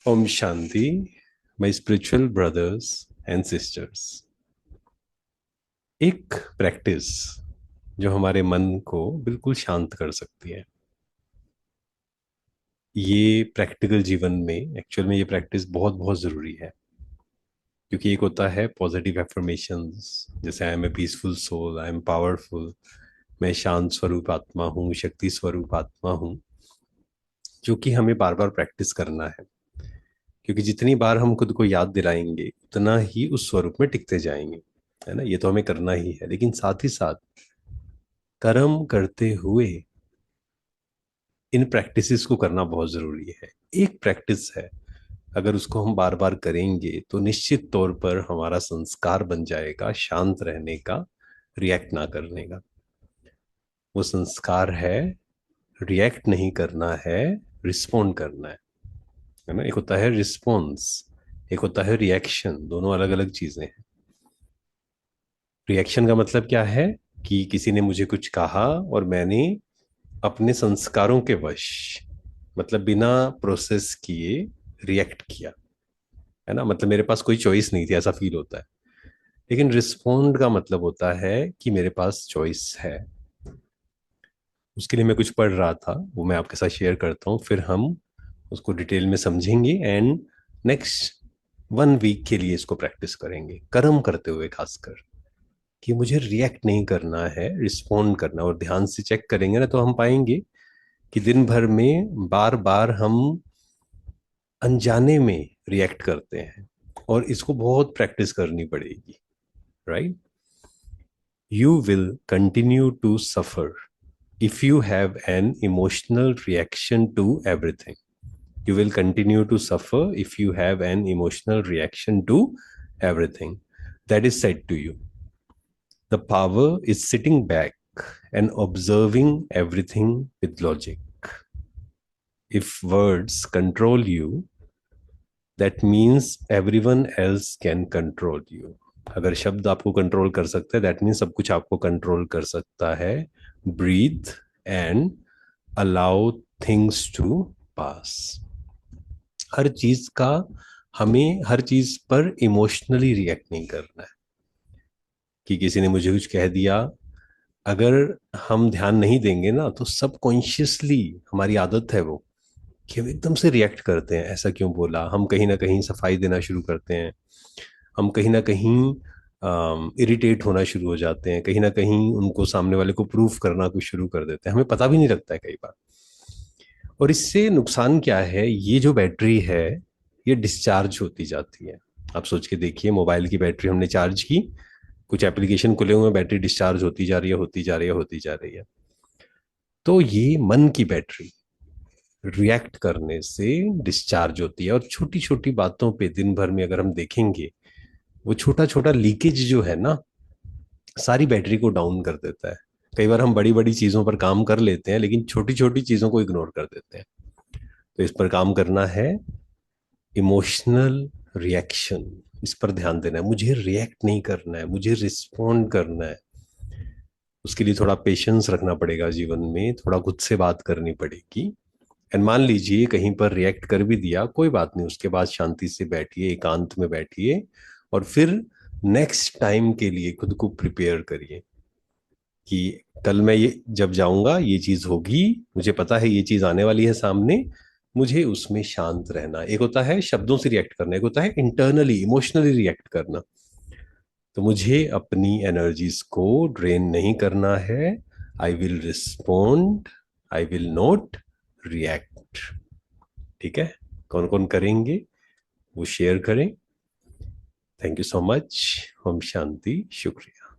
Om Shanti, my spiritual brothers and sisters. एक practice जो हमारे मन को बिल्कुल शांत कर सकती है। ये प्रैक्टिकल जीवन में एक्चुअल में ये प्रैक्टिस बहुत बहुत ज़रूरी है, क्योंकि एक होता है पॉजिटिव एफर्मेशंस, जैसे I am a peaceful soul, I am powerful, मैं शांत स्वरूप आत्मा हूँ, शक्ति स्वरूप आत्मा हूँ, जो कि हमें बार बार प्रैक्टिस करना है। क्योंकि जितनी बार हम खुद को याद दिलाएंगे उतना ही उस स्वरूप में टिकते जाएंगे, है ना। ये तो हमें करना ही है, लेकिन साथ ही साथ कर्म करते हुए इन प्रैक्टिसेस को करना बहुत जरूरी है। एक प्रैक्टिस है, अगर उसको हम बार बार करेंगे तो निश्चित तौर पर हमारा संस्कार बन जाएगा शांत रहने का, रिएक्ट ना करने का। वो संस्कार है रिएक्ट नहीं करना है, रिस्पोंड करना है ना। एक होता है रिस्पॉन्स, एक होता है रिएक्शन, दोनों अलग अलग चीजें हैं। रिएक्शन का मतलब क्या है कि किसी ने मुझे कुछ कहा और मैंने अपने संस्कारों के वश, मतलब बिना प्रोसेस किए रिएक्ट किया, है ना। मतलब मेरे पास कोई चॉइस नहीं थी, ऐसा फील होता है। लेकिन रिस्पोंड का मतलब होता है कि मेरे पास चॉइस है। उसके लिए मैं कुछ पढ़ रहा था, वो मैं आपके साथ शेयर करता हूँ, फिर हम उसको डिटेल में समझेंगे एंड नेक्स्ट 1 वीक के लिए इसको प्रैक्टिस करेंगे, कर्म करते हुए खासकर, कि मुझे रिएक्ट नहीं करना है, रिस्पोंड करना। और ध्यान से चेक करेंगे ना तो हम पाएंगे कि दिन भर में बार बार हम अनजाने में रिएक्ट करते हैं, और इसको बहुत प्रैक्टिस करनी पड़ेगी, right. You will continue to suffer if you have an emotional reaction to everything. You will continue to suffer if you have an emotional reaction to everything that is said to you. The power is sitting back and observing everything with logic. If words control you, that means everyone else can control you. अगर शब्द आपको control कर सकते हैं, that means सब कुछ आपको control कर सकता है। Breathe and allow things to pass. हर चीज का, हमें हर चीज पर इमोशनली रिएक्ट नहीं करना है। कि किसी ने मुझे कुछ कह दिया, अगर हम ध्यान नहीं देंगे ना तो सबकॉन्शियसली हमारी आदत है वो, कि हम एकदम से रिएक्ट करते हैं, ऐसा क्यों बोला। हम कहीं ना कहीं सफाई देना शुरू करते हैं, हम कहीं ना कहीं इरिटेट होना शुरू हो जाते हैं, कहीं ना कहीं उनको, सामने वाले को प्रूफ करना कुछ शुरू कर देते हैं, हमें पता भी नहीं लगता है कई बार। और इससे नुकसान क्या है, ये जो बैटरी है ये डिस्चार्ज होती जाती है। आप सोच के देखिए, मोबाइल की बैटरी हमने चार्ज की, कुछ एप्लीकेशन खुले हुए हैं, बैटरी डिस्चार्ज होती जा रही है, होती जा रही है, होती जा रही है। तो ये मन की बैटरी रिएक्ट करने से डिस्चार्ज होती है, और छोटी छोटी बातों पे दिन भर में अगर हम देखेंगे, वो छोटा छोटा लीकेज जो है ना, सारी बैटरी को डाउन कर देता है। कई बार हम बड़ी बड़ी चीजों पर काम कर लेते हैं, लेकिन छोटी छोटी चीजों को इग्नोर कर देते हैं। तो इस पर काम करना है, इमोशनल रिएक्शन, इस पर ध्यान देना है। मुझे रिएक्ट नहीं करना है, मुझे रिस्पॉन्ड करना है। उसके लिए थोड़ा पेशेंस रखना पड़ेगा जीवन में, थोड़ा खुद से बात करनी पड़ेगी। एंड मान लीजिए कहीं पर रिएक्ट कर भी दिया, कोई बात नहीं, उसके बाद शांति से बैठिए, एकांत में बैठिए, और फिर नेक्स्ट टाइम के लिए खुद को प्रिपेयर करिए कि कल मैं ये जब जाऊंगा ये चीज होगी, मुझे पता है ये चीज आने वाली है सामने, मुझे उसमें शांत रहना। एक होता है शब्दों से रिएक्ट करना, एक होता है इंटरनली इमोशनली रिएक्ट करना। तो मुझे अपनी एनर्जीज को ड्रेन नहीं करना है। I will respond, I will not react. ठीक है, कौन कौन करेंगे वो शेयर करें। Thank you so much. ओम शांति, शुक्रिया।